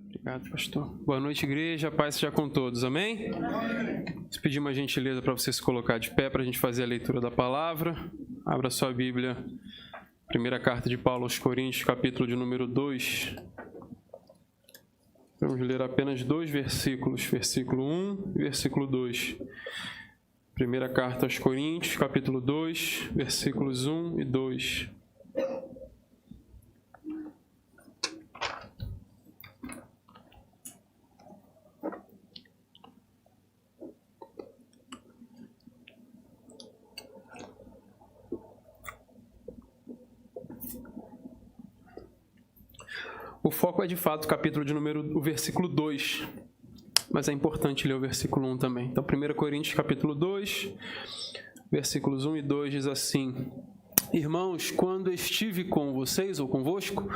Obrigado, pastor. Boa noite, igreja. A paz seja com todos. Amém? Vou pedir uma gentileza para você se colocar de pé para a gente fazer a leitura da palavra. Abra sua Bíblia. Primeira carta de Paulo aos Coríntios, capítulo de número 2. Vamos ler apenas 2 versículos, versículo 1 e versículo 2. Primeira carta aos Coríntios, capítulo 2, versículos 1 e 2. O foco é de fato o versículo 2, mas é importante ler o versículo 1 também. Então, 1 Coríntios capítulo 2, versículos 1 e 2 diz assim: Irmãos, quando estive com vocês ou convosco,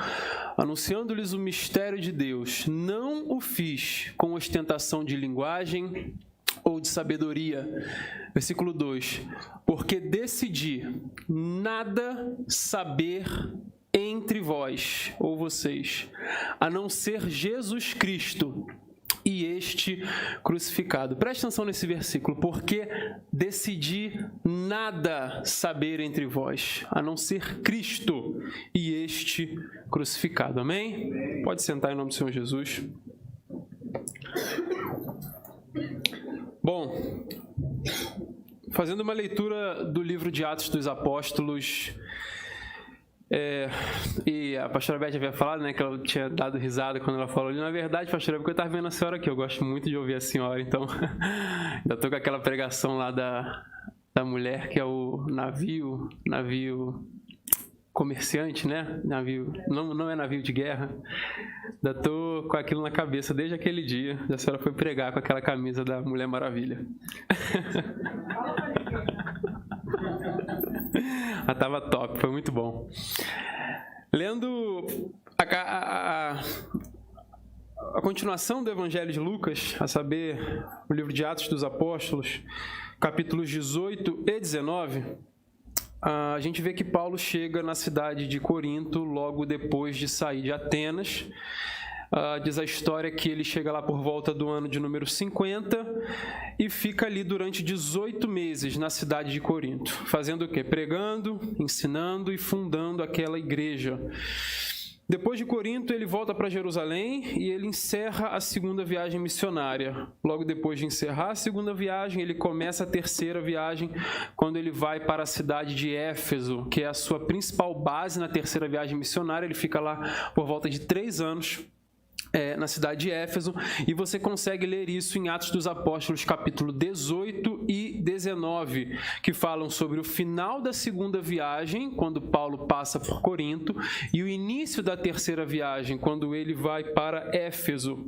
anunciando-lhes o mistério de Deus, não o fiz com ostentação de linguagem ou de sabedoria. Versículo 2: Porque decidi nada saber entre vós ou vocês, a não ser Jesus Cristo e este crucificado. Preste atenção nesse versículo, porque decidi nada saber entre vós, a não ser Cristo e este crucificado. Amém? Pode sentar em nome do Senhor Jesus. Bom, fazendo uma leitura do livro de Atos dos Apóstolos, e a pastora Beth havia falado, né, que ela tinha dado risada quando ela falou ali. Na verdade, pastora, porque eu estava vendo a senhora aqui, eu gosto muito de ouvir a senhora, então ainda estou com aquela pregação lá da mulher que é o navio comerciante, né? Navio, não é navio de guerra. Ainda estou com aquilo na cabeça desde aquele dia. A senhora foi pregar com aquela camisa da Mulher Maravilha. Ela estava top, foi muito bom. Lendo a continuação do Evangelho de Lucas, a saber, o livro de Atos dos Apóstolos, capítulos 18 e 19, a gente vê que Paulo chega na cidade de Corinto logo depois de sair de Atenas. Diz a história que ele chega lá por volta do ano de número 50 e fica ali durante 18 meses na cidade de Corinto. Fazendo o quê? Pregando, ensinando e fundando aquela igreja. Depois de Corinto, ele volta para Jerusalém e ele encerra a segunda viagem missionária. Logo depois de encerrar a segunda viagem, ele começa a terceira viagem, quando ele vai para a cidade de Éfeso, que é a sua principal base na terceira viagem missionária. Ele fica lá por volta de 3 anos. Na cidade de Éfeso, e você consegue ler isso em Atos dos Apóstolos, capítulo 18 e 19, que falam sobre o final da segunda viagem, quando Paulo passa por Corinto, e o início da terceira viagem, quando ele vai para Éfeso.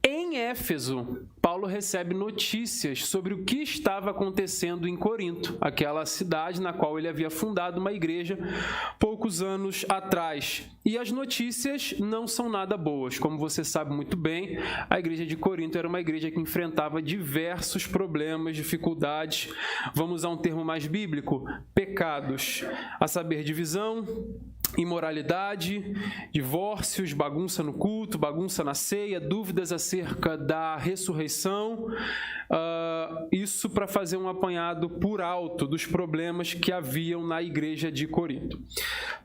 Em Éfeso, Paulo recebe notícias sobre o que estava acontecendo em Corinto, aquela cidade na qual ele havia fundado uma igreja poucos anos atrás. E as notícias não são nada boas. Como você sabe muito bem, a igreja de Corinto era uma igreja que enfrentava diversos problemas, dificuldades. Vamos usar um termo mais bíblico: pecados, a saber, divisão, imoralidade, divórcios, bagunça no culto, bagunça na ceia, dúvidas acerca da ressurreição. Isso para fazer um apanhado por alto dos problemas que haviam na igreja de Corinto.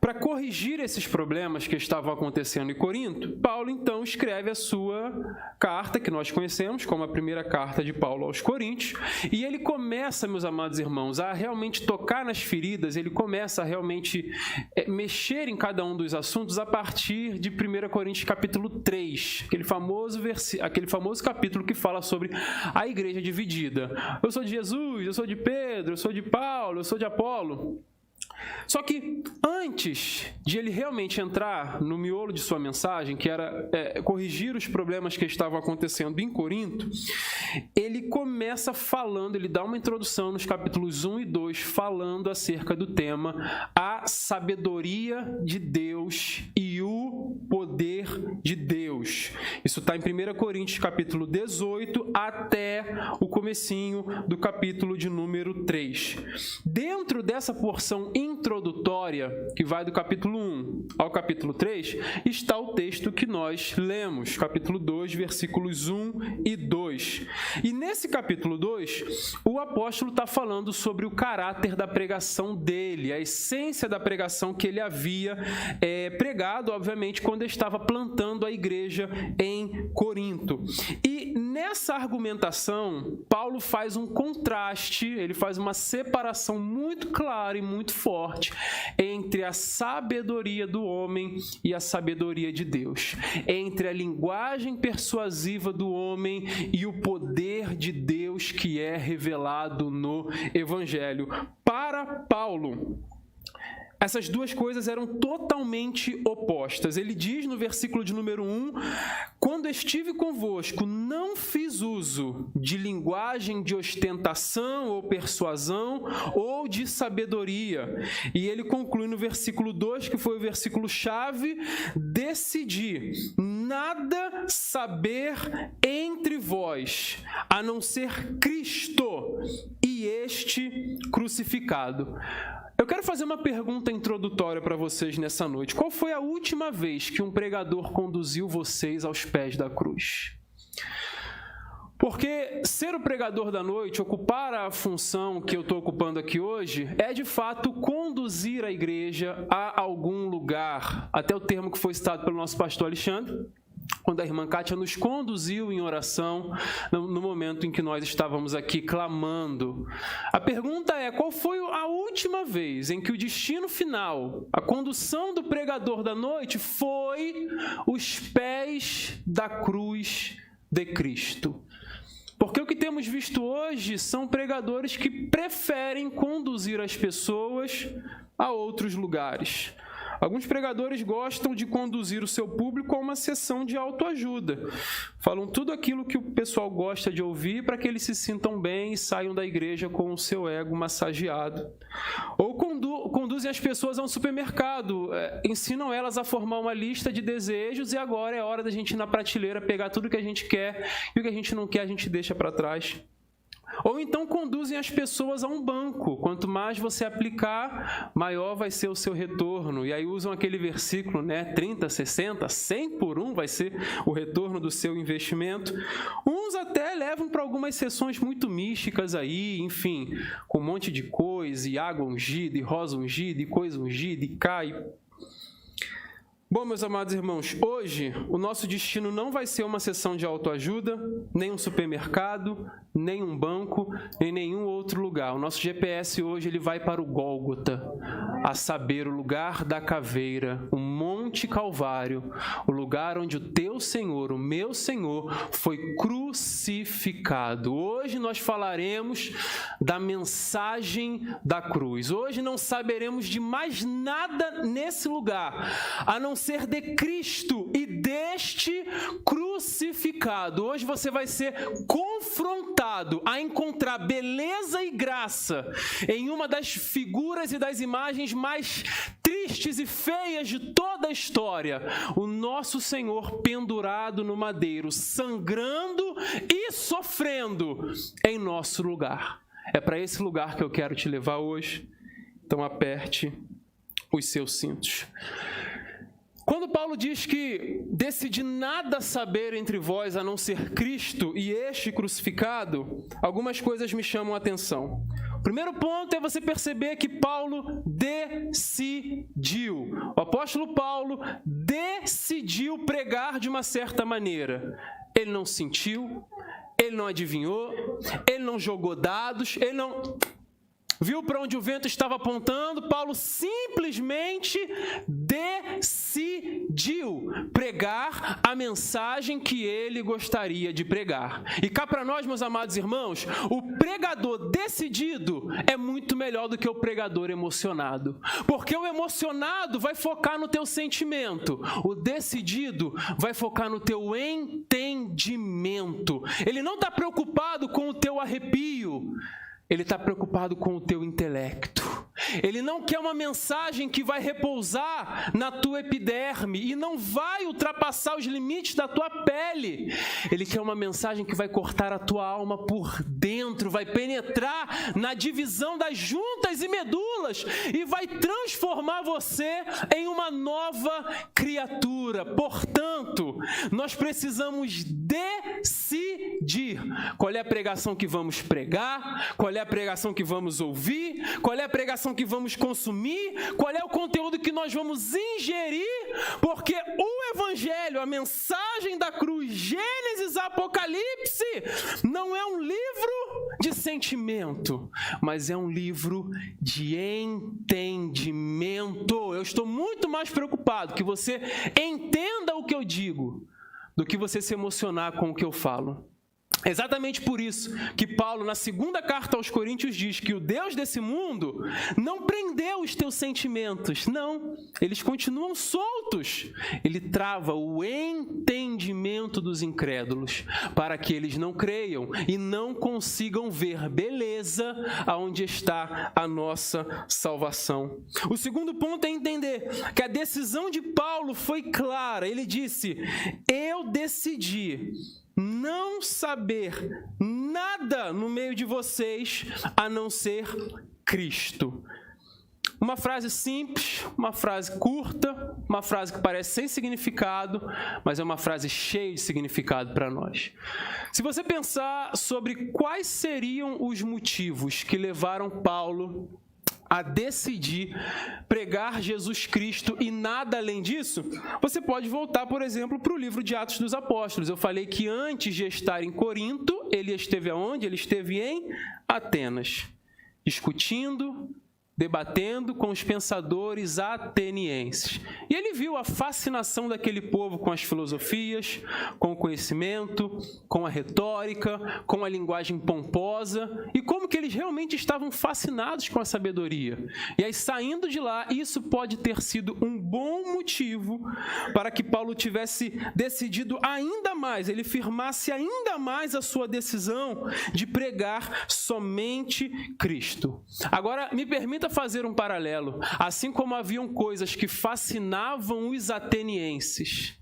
Para corrigir esses problemas que estavam acontecendo em Corinto, Paulo então escreve a sua carta, que nós conhecemos como a primeira carta de Paulo aos Coríntios, e ele começa, meus amados irmãos, a realmente tocar nas feridas, ele começa a realmente mexer em cada um dos assuntos a partir de 1 Coríntios capítulo 3, aquele famoso capítulo que fala sobre a igreja dividida. Eu sou de Jesus, eu sou de Pedro, eu sou de Paulo, eu sou de Apolo. Só que antes de ele realmente entrar no miolo de sua mensagem, que era corrigir os problemas que estavam acontecendo em Corinto, ele começa falando, ele dá uma introdução nos capítulos 1 e 2, falando acerca do tema a sabedoria de Deus e o poder de Deus. Isso está em 1 Coríntios capítulo 18 até o comecinho do capítulo de número 3. Dentro dessa porção introdutória, que vai do capítulo 1 ao capítulo 3, está o texto que nós lemos, capítulo 2, versículos 1 e 2. E nesse capítulo 2, o apóstolo está falando sobre o caráter da pregação dele, a essência da pregação que ele havia pregado, obviamente, quando estava plantando a igreja em Corinto. E nessa argumentação, Paulo faz um contraste, ele faz uma separação muito clara e muito forte entre a sabedoria do homem e a sabedoria de Deus, entre a linguagem persuasiva do homem e o poder de Deus que é revelado no Evangelho. Para Paulo, essas duas coisas eram totalmente opostas. Ele diz no versículo de número 1, quando estive convosco, não fiz uso de linguagem de ostentação ou persuasão ou de sabedoria. E ele conclui no versículo 2, que foi o versículo-chave, decidi nada saber entre vós, a não ser Cristo e este crucificado. Eu quero fazer uma pergunta introdutória para vocês nessa noite. Qual foi a última vez que um pregador conduziu vocês aos pés da cruz? Porque ser o pregador da noite, ocupar a função que eu estou ocupando aqui hoje, é de fato conduzir a igreja a algum lugar. Até o termo que foi citado pelo nosso pastor Alexandre, quando a irmã Kátia nos conduziu em oração no momento em que nós estávamos aqui clamando. A pergunta é, qual foi a última vez em que o destino final, a condução do pregador da noite foi os pés da cruz de Cristo? Porque o que temos visto hoje são pregadores que preferem conduzir as pessoas a outros lugares. Alguns pregadores gostam de conduzir o seu público a uma sessão de autoajuda. Falam tudo aquilo que o pessoal gosta de ouvir para que eles se sintam bem e saiam da igreja com o seu ego massageado. Ou conduzem as pessoas a um supermercado, ensinam elas a formar uma lista de desejos e agora é hora da gente ir na prateleira pegar tudo que a gente quer e o que a gente não quer a gente deixa para trás. Ou então conduzem as pessoas a um banco. Quanto mais você aplicar, maior vai ser o seu retorno. E aí usam aquele versículo, 30, 60, 100 por 1 vai ser o retorno do seu investimento. Uns até levam para algumas sessões muito místicas aí, enfim, com um monte de coisa, e água ungida, e rosa ungida, e coisa ungida, e cai. Bom, meus amados irmãos, hoje o nosso destino não vai ser uma sessão de autoajuda, nem um supermercado, nem um banco, nem nenhum outro lugar. O nosso GPS hoje ele vai para o Gólgota, a saber, o lugar da caveira, o Monte Calvário, o lugar onde o teu Senhor, o meu Senhor, foi crucificado. Hoje nós falaremos da mensagem da cruz. Hoje não saberemos de mais nada nesse lugar, a não ser de Cristo e deste crucificado. Hoje você vai ser confrontado a encontrar beleza e graça em uma das figuras e das imagens mais tristes e feias de toda a história. O nosso Senhor pendurado no madeiro, sangrando e sofrendo em nosso lugar. É para esse lugar que eu quero te levar hoje. Então aperte os seus cintos. Quando Paulo diz que decidi nada saber entre vós a não ser Cristo e este crucificado, algumas coisas me chamam a atenção. O primeiro ponto é você perceber que Paulo decidiu. O apóstolo Paulo decidiu pregar de uma certa maneira. Ele não sentiu, ele não adivinhou, ele não jogou dados, ele não viu para onde o vento estava apontando. Paulo simplesmente decidiu pregar a mensagem que ele gostaria de pregar. E cá para nós, meus amados irmãos, o pregador decidido é muito melhor do que o pregador emocionado. Porque o emocionado vai focar no teu sentimento. O decidido vai focar no teu entendimento. Ele não está preocupado com o teu arrepio. Ele está preocupado com o teu intelecto. Ele não quer uma mensagem que vai repousar na tua epiderme e não vai ultrapassar os limites da tua pele. Ele quer uma mensagem que vai cortar a tua alma por dentro, vai penetrar na divisão das juntas e medulas e vai transformar você em uma nova criatura. Portanto, nós precisamos decidir qual é a pregação que vamos pregar, qual é a pregação que vamos ouvir, qual é a pregação que vamos consumir, qual é o conteúdo que nós vamos ingerir, porque o Evangelho, a mensagem da cruz, Gênesis, Apocalipse, não é um livro de sentimento, mas é um livro de entendimento. Eu estou muito mais preocupado que você entenda o que eu digo do que você se emocionar com o que eu falo. É exatamente por isso que Paulo, na segunda carta aos Coríntios, diz que o Deus desse mundo não prendeu os teus sentimentos. Não, eles continuam soltos. Ele trava o entendimento dos incrédulos para que eles não creiam e não consigam ver beleza aonde está a nossa salvação. O segundo ponto é entender que a decisão de Paulo foi clara. Ele disse: eu decidi não saber nada no meio de vocês a não ser Cristo. Uma frase simples, uma frase curta, uma frase que parece sem significado, mas é uma frase cheia de significado para nós. Se você pensar sobre quais seriam os motivos que levaram Paulo a decidir pregar Jesus Cristo e nada além disso, você pode voltar, por exemplo, para o livro de Atos dos Apóstolos. Eu falei que antes de estar em Corinto, ele esteve aonde? Ele esteve em Atenas, discutindo, debatendo com os pensadores atenienses. E ele viu a fascinação daquele povo com as filosofias, com o conhecimento, com a retórica, com a linguagem pomposa, e como que eles realmente estavam fascinados com a sabedoria. E aí, saindo de lá, isso pode ter sido um bom motivo para que Paulo tivesse decidido ainda mais, ele firmasse ainda mais a sua decisão de pregar somente Cristo. Agora, me permita fazer um paralelo. Assim como haviam coisas que fascinavam os atenienses,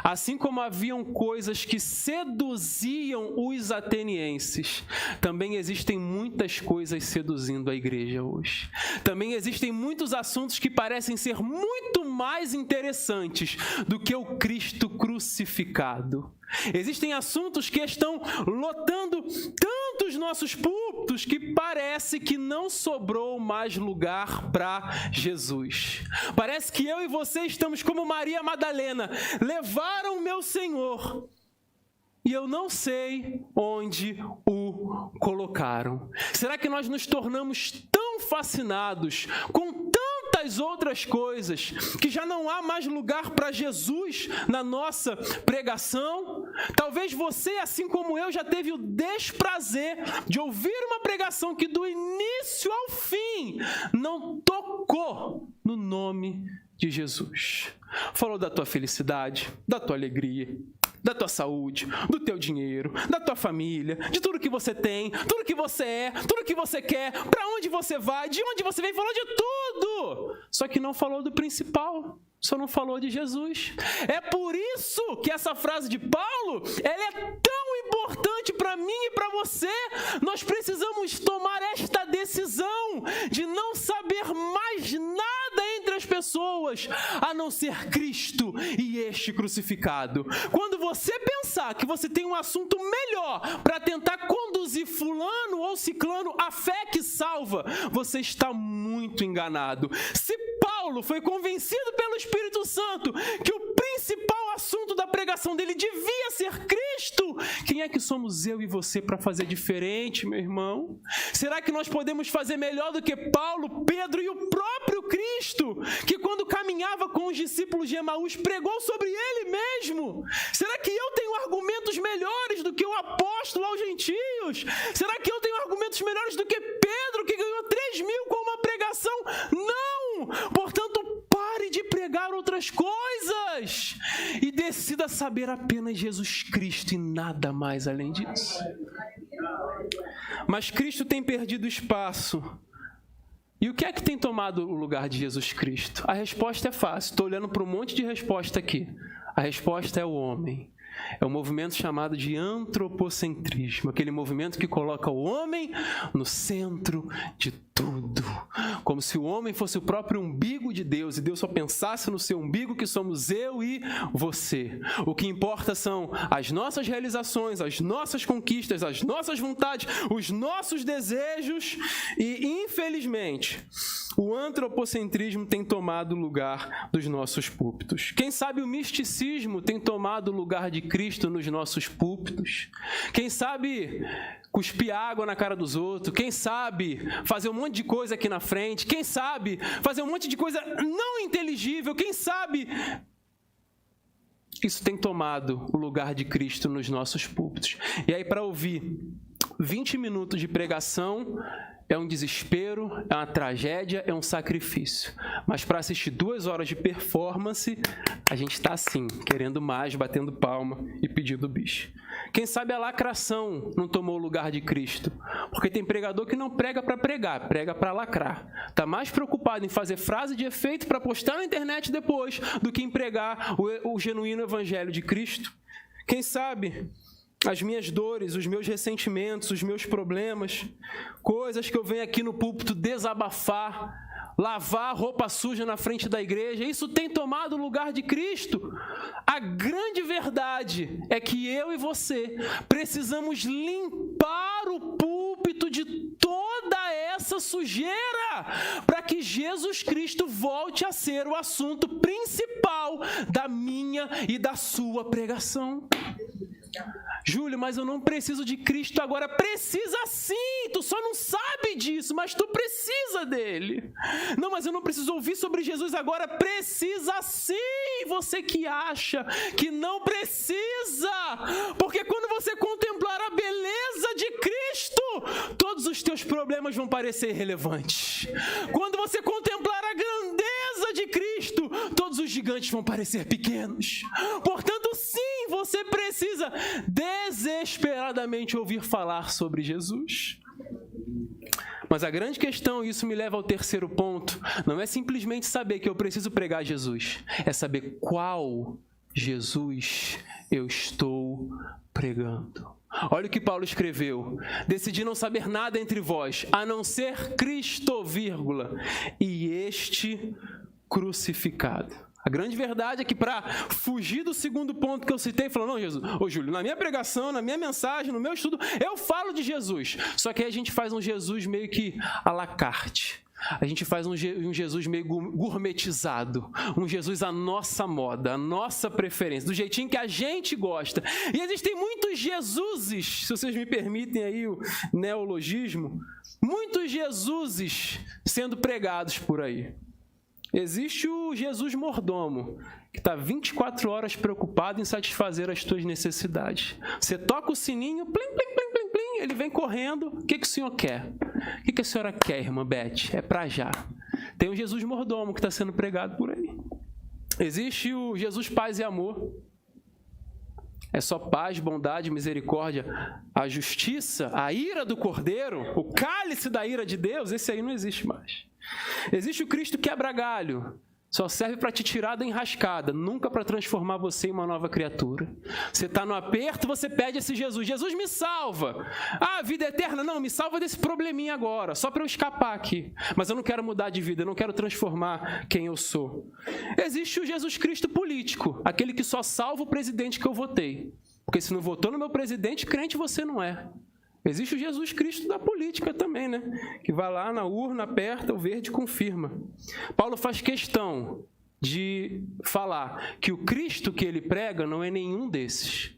assim como haviam coisas que seduziam os atenienses, também existem muitas coisas seduzindo a igreja hoje. Também existem muitos assuntos que parecem ser muito mais interessantes do que o Cristo crucificado. Existem assuntos que estão lotando tanto os nossos púlpitos que parece que não sobrou mais lugar para Jesus. Parece que eu e você estamos como Maria Madalena, levaram o meu Senhor e eu não sei onde o colocaram. Será que nós nos tornamos tão fascinados com tantas outras coisas que já não há mais lugar para Jesus na nossa pregação? Talvez você, assim como eu, já teve o desprazer de ouvir uma pregação que do início ao fim não tocou no nome de Jesus. Falou da tua felicidade, da tua alegria, da tua saúde, do teu dinheiro, da tua família, de tudo que você tem, tudo que você é, tudo que você quer, para onde você vai, de onde você vem, falou de tudo. Só que não falou do principal, só não falou de Jesus. É por isso que essa frase de Paulo, ela é tão importante para mim e para você. Nós precisamos tomar esta decisão de não saber mais nada entre as pessoas, a não ser Cristo e este crucificado. Quando você pensar que você tem um assunto melhor para tentar conduzir fulano ou ciclano à fé que salva, você está muito enganado. Se Paulo foi convencido pelo Espírito Santo que o principal assunto da pregação dele devia ser Cristo, quem é que somos eu e você para fazer diferente, meu irmão? Será que nós podemos fazer melhor do que Paulo, Pedro e o próprio Cristo, que quando caminhava com os discípulos de Emaús pregou sobre ele mesmo? Será que eu tenho argumentos melhores do que o apóstolo aos gentios? Será que eu tenho argumentos melhores do que Pedro, que ganhou 3.000 com uma pregação? Não! Portanto, pare de pregar outras outras coisas e decida saber apenas Jesus Cristo e nada mais além disso. Mas Cristo tem perdido espaço. E o que é que tem tomado o lugar de Jesus Cristo? A resposta é fácil. Estou olhando para um monte de resposta aqui. A resposta é o homem. É um movimento chamado de antropocentrismo, aquele movimento que coloca o homem no centro de tudo, como se o homem fosse o próprio umbigo de Deus e Deus só pensasse no seu umbigo, que somos eu e você. O que importa são as nossas realizações, as nossas conquistas, as nossas vontades, os nossos desejos e, infelizmente, o antropocentrismo tem tomado o lugar dos nossos púlpitos. Quem sabe o misticismo tem tomado o lugar de Cristo nos nossos púlpitos. Quem sabe cuspir água na cara dos outros. Quem sabe fazer um monte de coisa aqui na frente. Quem sabe fazer um monte de coisa não inteligível. Quem sabe isso tem tomado o lugar de Cristo nos nossos púlpitos. E aí, para ouvir 20 minutos de pregação, é um desespero, é uma tragédia, é um sacrifício. Mas para assistir 2 horas de performance, a gente está assim, querendo mais, batendo palma e pedindo bicho. Quem sabe a lacração não tomou o lugar de Cristo. Porque tem pregador que não prega para pregar, prega para lacrar. Está mais preocupado em fazer frase de efeito para postar na internet depois do que em pregar o genuíno evangelho de Cristo. Quem sabe as minhas dores, os meus ressentimentos, os meus problemas, coisas que eu venho aqui no púlpito desabafar, lavar roupa suja na frente da igreja, isso tem tomado o lugar de Cristo. A grande verdade é que eu e você precisamos limpar o púlpito de toda essa sujeira para que Jesus Cristo volte a ser o assunto principal da minha e da sua pregação. Júlio, mas eu não preciso de Cristo agora. Precisa sim, tu só não sabe disso, mas tu precisa dele. Não, mas eu não preciso ouvir sobre Jesus agora. Precisa sim, você que acha que não precisa. Porque quando você contemplar a beleza de Cristo, todos os teus problemas vão parecer irrelevantes. Quando você contemplar a grandeza de Cristo, todos os gigantes vão parecer pequenos. Portanto, sim, você precisa desesperadamente ouvir falar sobre Jesus. Mas a grande questão, e isso me leva ao terceiro ponto, não é simplesmente saber que eu preciso pregar Jesus, é saber qual Jesus eu estou pregando. Olha o que Paulo escreveu: decidi não saber nada entre vós, a não ser Cristo, e este crucificado. A grande verdade é que para fugir do segundo ponto que eu citei, falou, não, Jesus, Júlio, na minha pregação, na minha mensagem, no meu estudo, eu falo de Jesus. Só que aí a gente faz um Jesus meio que à la carte. A gente faz um Jesus meio gourmetizado, um Jesus à nossa moda, à nossa preferência, do jeitinho que a gente gosta. E existem muitos Jesuses, se vocês me permitem aí o neologismo, muitos Jesuses sendo pregados por aí. Existe o Jesus mordomo, que está 24 horas preocupado em satisfazer as tuas necessidades. Você toca o sininho, plim, plim, plim, plim, plim, ele vem correndo. O que o senhor quer? O que a senhora quer, irmã Beth? É para já. Tem o Jesus mordomo que está sendo pregado por aí. Existe o Jesus paz e amor. É só paz, bondade, misericórdia. A justiça, a ira do Cordeiro, o cálice da ira de Deus, esse aí não existe mais. Existe o Cristo quebra-galho, só serve para te tirar da enrascada, nunca para transformar você em uma nova criatura. Você está no aperto, você pede esse Jesus. Jesus, me salva. Ah, vida eterna? Não, me salva desse probleminha agora, só para eu escapar aqui. Mas eu não quero mudar de vida, eu não quero transformar quem eu sou. Existe o Jesus Cristo político, aquele que só salva o presidente que eu votei. Porque se não votou no meu presidente, crente você não é. Existe o Jesus Cristo da política também, né? Que vai lá na urna, aperta, o verde confirma. Paulo faz questão de falar que o Cristo que ele prega não é nenhum desses.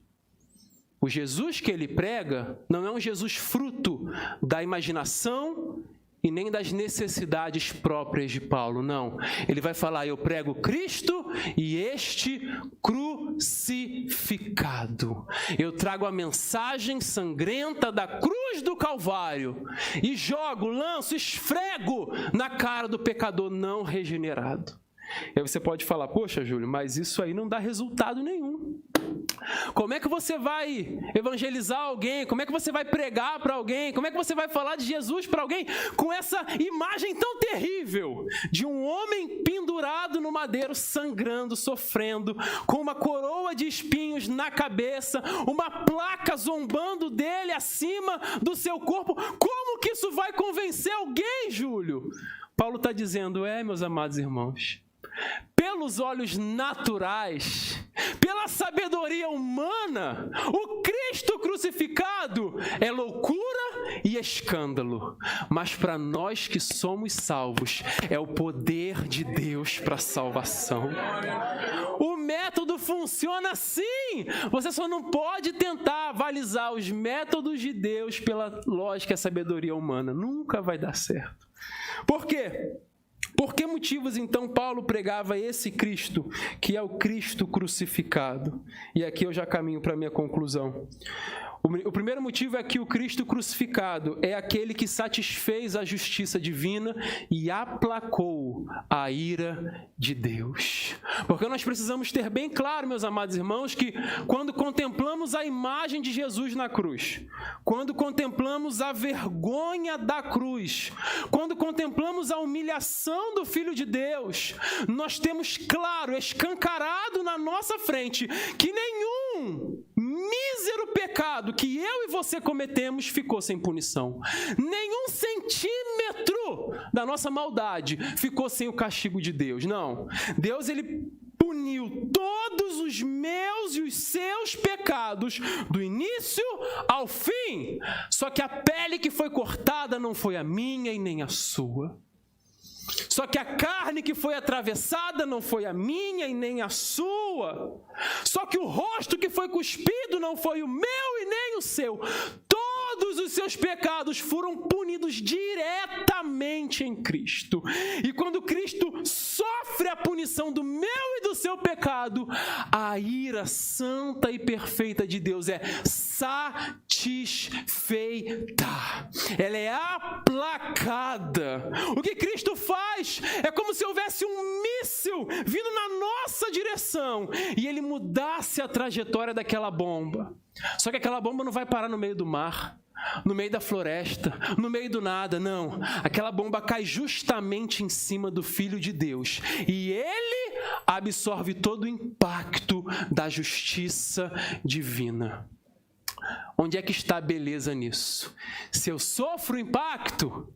O Jesus que ele prega não é um Jesus fruto da imaginação e nem das necessidades próprias de Paulo, não. Ele vai falar, eu prego Cristo e este crucificado. Eu trago a mensagem sangrenta da cruz do Calvário e jogo, lanço, esfrego na cara do pecador não regenerado. E aí você pode falar, poxa, Júlio, mas isso aí não dá resultado nenhum. Como é que você vai evangelizar alguém? Como é que você vai pregar para alguém? Como é que você vai falar de Jesus para alguém com essa imagem tão terrível de um homem pendurado no madeiro, sangrando, sofrendo, com uma coroa de espinhos na cabeça, uma placa zombando dele acima do seu corpo? Como que isso vai convencer alguém, Júlio? Paulo está dizendo, meus amados irmãos, pelos olhos naturais, pela sabedoria humana, o Cristo crucificado é loucura e escândalo, mas para nós que somos salvos, é o poder de Deus para a salvação. O método funciona assim. Você só não pode tentar avalizar os métodos de Deus pela lógica e sabedoria humana. Nunca vai dar certo. Por quê? Por que motivos, então, Paulo pregava esse Cristo, que é o Cristo crucificado? E aqui eu já caminho para a minha conclusão. O primeiro motivo é que o Cristo crucificado é aquele que satisfez a justiça divina e aplacou a ira de Deus. Porque nós precisamos ter bem claro, meus amados irmãos, que quando contemplamos a imagem de Jesus na cruz, quando contemplamos a vergonha da cruz, quando contemplamos a humilhação do Filho de Deus, nós temos claro, escancarado na nossa frente, que nenhum mísero pecado que eu e você cometemos ficou sem punição. Nenhum centímetro da nossa maldade ficou sem o castigo de Deus. Não. Deus, ele puniu todos os meus e os seus pecados do início ao fim. Só que a pele que foi cortada não foi a minha e nem a sua. Só que a carne que foi atravessada não foi a minha e nem a sua. Só que o rosto que foi cuspido não foi o meu e nem o seu. Todos os seus pecados foram punidos diretamente em Cristo. E quando Cristo sofre a punição do meu e do seu pecado, a ira santa e perfeita de Deus é satisfeita. Ela é aplacada. O que Cristo faz é como se houvesse um míssil vindo na nossa direção e ele mudasse a trajetória daquela bomba. Só que aquela bomba não vai parar no meio do mar, no meio da floresta, no meio do nada, não. Aquela bomba cai justamente em cima do Filho de Deus e ele absorve todo o impacto da justiça divina. Onde é que está a beleza nisso? Se eu sofro o impacto,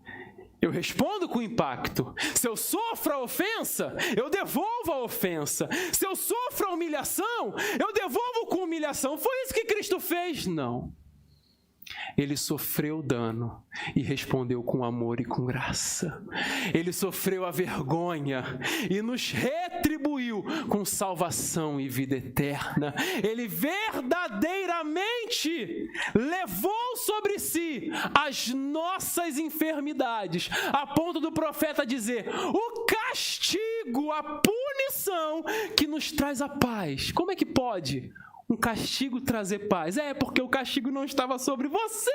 eu respondo com impacto. Se eu sofro a ofensa, eu devolvo a ofensa. Se eu sofro a humilhação, eu devolvo com humilhação. Foi isso que Cristo fez? Não. Ele sofreu dano e respondeu com amor e com graça. Ele sofreu a vergonha e nos retribuiu com salvação e vida eterna. Ele verdadeiramente levou sobre si as nossas enfermidades, a ponto do profeta dizer: o castigo, a punição que nos traz a paz. Como é que pode um castigo trazer paz? Porque o castigo não estava sobre você,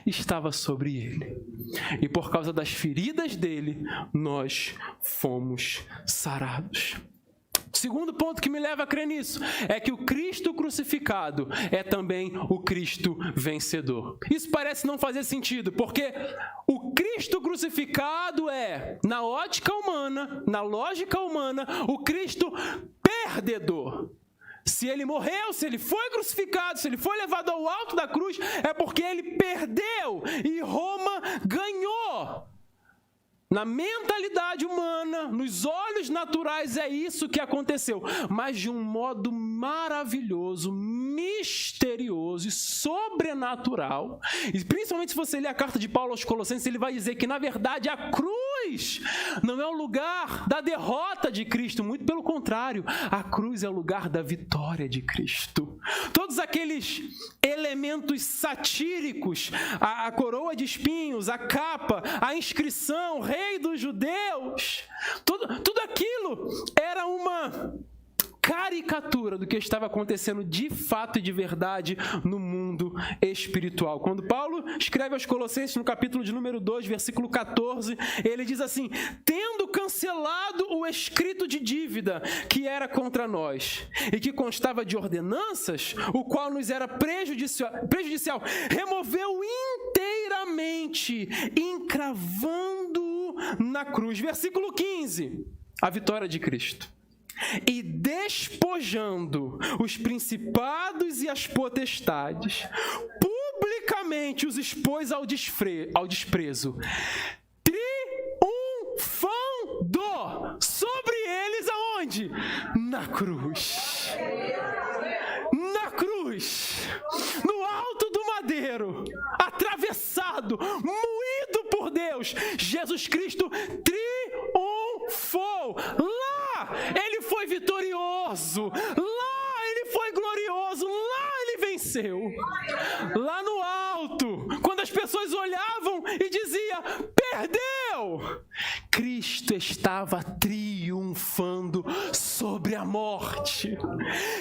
estava sobre ele. E por causa das feridas dele, nós fomos sarados. O segundo ponto que me leva a crer nisso é que o Cristo crucificado é também o Cristo vencedor. Isso parece não fazer sentido, porque o Cristo crucificado é, na ótica humana, na lógica humana, o Cristo perdedor. Se ele morreu, se ele foi crucificado, se ele foi levado ao alto da cruz, é porque ele perdeu e Roma ganhou. Na mentalidade humana, nos olhos naturais, é isso que aconteceu. Mas de um modo maravilhoso, misterioso e sobrenatural. E principalmente se você ler a carta de Paulo aos Colossenses, ele vai dizer que, na verdade, a cruz não é o lugar da derrota de Cristo. Muito pelo contrário, a cruz é o lugar da vitória de Cristo. Todos aqueles elementos satíricos, a coroa de espinhos, a capa, a inscrição, Rei dos Judeus, tudo aquilo era uma caricatura do que estava acontecendo de fato e de verdade no mundo espiritual. Quando Paulo escreve aos Colossenses, no capítulo de número 2, versículo 14, ele diz assim: tendo cancelado o escrito de dívida que era contra nós e que constava de ordenanças, o qual nos era prejudicial, removeu inteiramente, encravando na cruz. Versículo 15, a vitória de Cristo. E despojando os principados e as potestades, publicamente os expôs ao desprezo, triunfando sobre eles aonde? Na cruz. Na cruz, no alto do madeiro, atravessado, moído por Deus, Jesus Cristo triunfou. Lá ele foi vitorioso, lá ele foi glorioso, lá ele venceu. Lá no alto, quando as pessoas olhavam e diziam: perdeu, Cristo estava triunfando sobre a morte.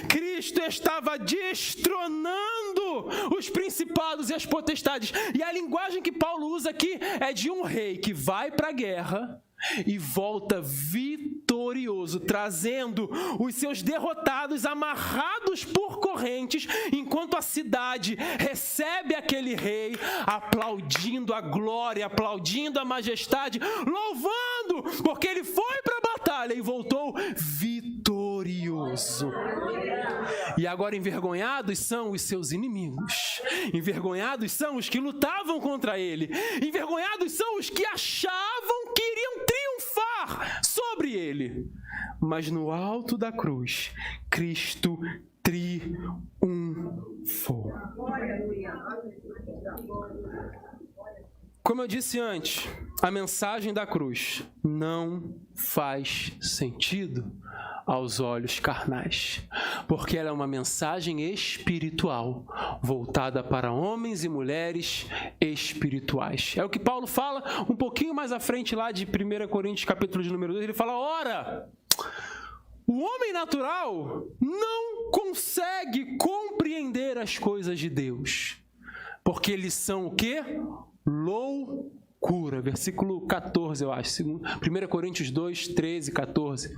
Cristo estava destronando os principados e as potestades. E a linguagem que Paulo usa aqui é de um rei que vai para a guerra e volta vitorioso, trazendo os seus derrotados amarrados por correntes, enquanto a cidade recebe aquele rei, aplaudindo a glória, aplaudindo a majestade, louvando, porque ele foi para a batalha e voltou vitorioso. E agora envergonhados são os seus inimigos, envergonhados são os que lutavam contra ele, envergonhados são os que achavam que iriam triunfar sobre ele. Mas no alto da cruz, Cristo triunfou. Como eu disse antes, a mensagem da cruz não faz sentido aos olhos carnais, porque ela é uma mensagem espiritual, voltada para homens e mulheres espirituais. É o que Paulo fala um pouquinho mais à frente lá de 1 Coríntios, capítulo de número 2, ele fala: ora, o homem natural não consegue compreender as coisas de Deus, porque eles são o quê? Loucura. Versículo 14, eu acho. 1 Coríntios 2, 13, 14.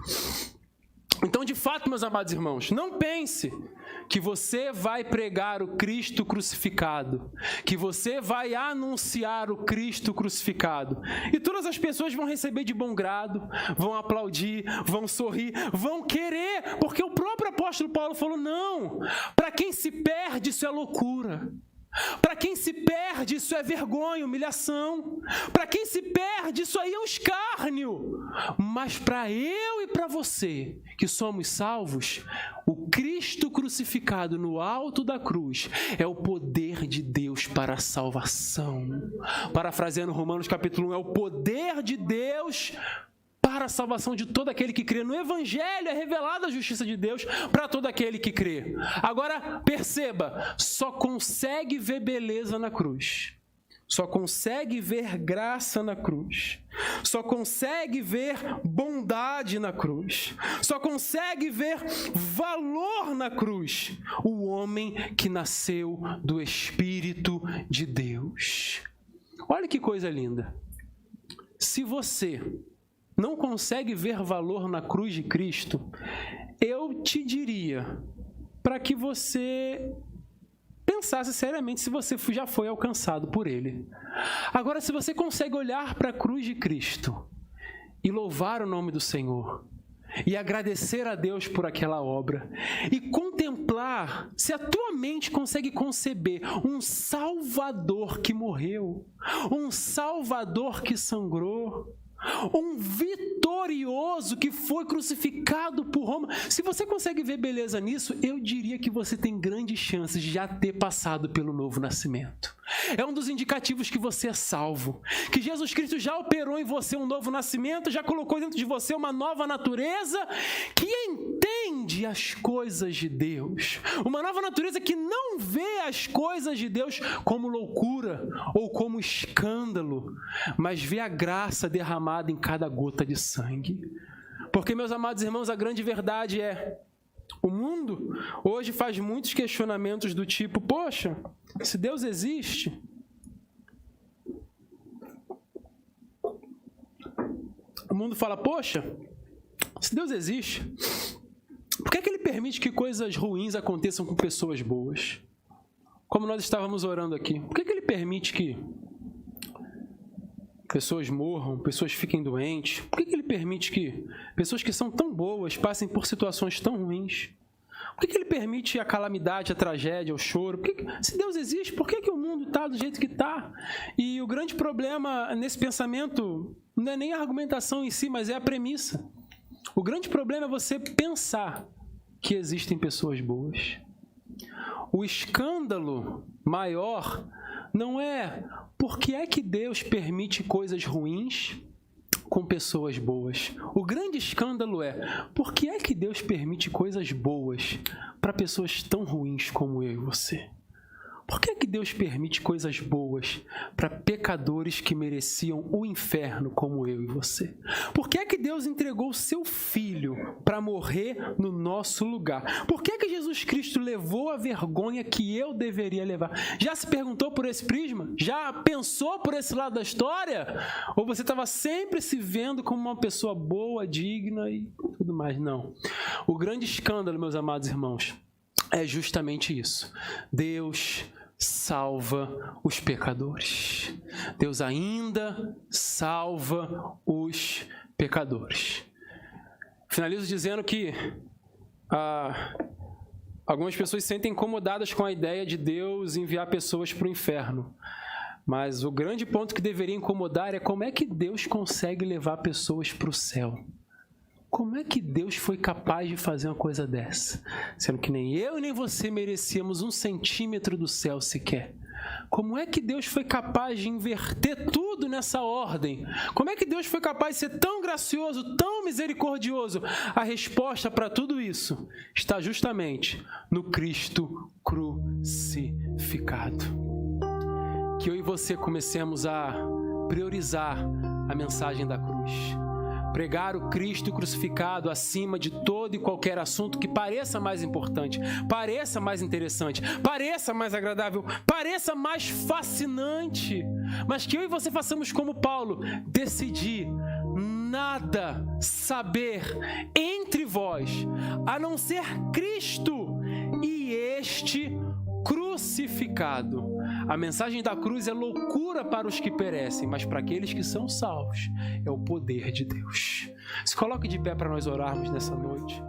Então, de fato, meus amados irmãos, não pense que você vai pregar o Cristo crucificado, que você vai anunciar o Cristo crucificado, e todas as pessoas vão receber de bom grado, vão aplaudir, vão sorrir, vão querer, porque o próprio apóstolo Paulo falou: não, para quem se perde isso é loucura. Para quem se perde, isso é vergonha, humilhação. Para quem se perde, isso aí é um escárnio. Mas para eu e para você, que somos salvos, o Cristo crucificado no alto da cruz é o poder de Deus para a salvação. Parafraseando Romanos capítulo 1, é o poder de Deus para a salvação de todo aquele que crê. No Evangelho é revelada a justiça de Deus para todo aquele que crê. Agora, perceba, só consegue ver beleza na cruz. Só consegue ver graça na cruz. Só consegue ver bondade na cruz. Só consegue ver valor na cruz o homem que nasceu do Espírito de Deus. Olha que coisa linda. Se você não consegue ver valor na cruz de Cristo, eu te diria para que você pensasse seriamente se você já foi alcançado por Ele. Agora, se você consegue olhar para a cruz de Cristo e louvar o nome do Senhor, e agradecer a Deus por aquela obra, e contemplar, se a tua mente consegue conceber um Salvador que morreu, um Salvador que sangrou, um vitorioso que foi crucificado por Roma. Se você consegue ver beleza nisso, eu diria que você tem grandes chances de já ter passado pelo novo nascimento. É um dos indicativos que você é salvo, que Jesus Cristo já operou em você um novo nascimento, já colocou dentro de você uma nova natureza que entende as coisas de Deus, uma nova natureza que não vê as coisas de Deus como loucura ou como escândalo, mas vê a graça derramada em cada gota de sangue. Porque, meus amados irmãos, a grande verdade é: O mundo hoje faz muitos questionamentos do tipo, poxa, se Deus existe, o mundo fala, poxa, se Deus existe, por que ele permite que coisas ruins aconteçam com pessoas boas? Como nós estávamos orando aqui, por que ele permite que pessoas morram, pessoas fiquem doentes? Por que ele permite que pessoas que são tão boas passem por situações tão ruins? Por que ele permite a calamidade, a tragédia, o choro? Se Deus existe, por que o mundo está do jeito que está? E o grande problema nesse pensamento não é nem a argumentação em si, mas é a premissa. O grande problema é você pensar que existem pessoas boas. O escândalo maior não é por que é que Deus permite coisas ruins com pessoas boas. O grande escândalo é por que é que Deus permite coisas boas para pessoas tão ruins como eu e você? Por que é que Deus permite coisas boas para pecadores que mereciam o inferno como eu e você? Por que é que Deus entregou o seu Filho para morrer no nosso lugar? Por que é que Jesus Cristo levou a vergonha que eu deveria levar? Já se perguntou por esse prisma? Já pensou por esse lado da história? Ou você estava sempre se vendo como uma pessoa boa, digna e tudo mais? Não. O grande escândalo, meus amados irmãos, é justamente isso. Deus salva os pecadores. Deus ainda salva os pecadores. Finalizo dizendo que algumas pessoas se sentem incomodadas com a ideia de Deus enviar pessoas para o inferno. Mas o grande ponto que deveria incomodar é como é que Deus consegue levar pessoas para o céu. Como é que Deus foi capaz de fazer uma coisa dessa? Sendo que nem eu e nem você merecíamos 1 centímetro do céu sequer. Como é que Deus foi capaz de inverter tudo nessa ordem? Como é que Deus foi capaz de ser tão gracioso, tão misericordioso? A resposta para tudo isso está justamente no Cristo crucificado. Que eu e você comecemos a priorizar a mensagem da cruz. Pregar o Cristo crucificado acima de todo e qualquer assunto que pareça mais importante, pareça mais interessante, pareça mais agradável, pareça mais fascinante. Mas que eu e você façamos como Paulo, decidir nada saber entre vós, a não ser Cristo e este crucificado. A mensagem da cruz é loucura para os que perecem, mas para aqueles que são salvos é o poder de Deus. Se coloque de pé para nós orarmos nessa noite.